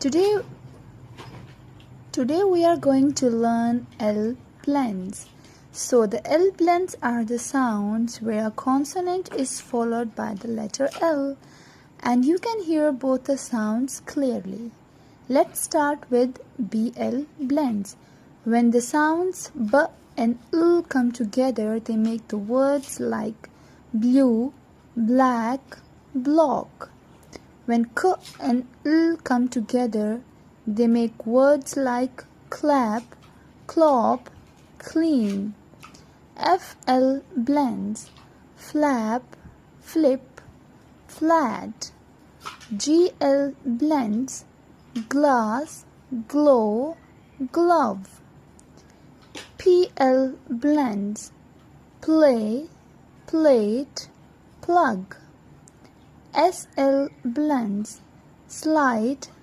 Today we are going to learn L blends. So the L blends are the sounds where a consonant is followed by the letter L, and you can hear both the sounds clearly. Let's start with BL blends. When the sounds B and L come together, they make the words like blue, black, block. When K and L come together, they make words like clap, clop, clean. FL blends flap, flip, flat. GL blends glass, glow, glove. PL blends play, plate, plug. SL blends slide,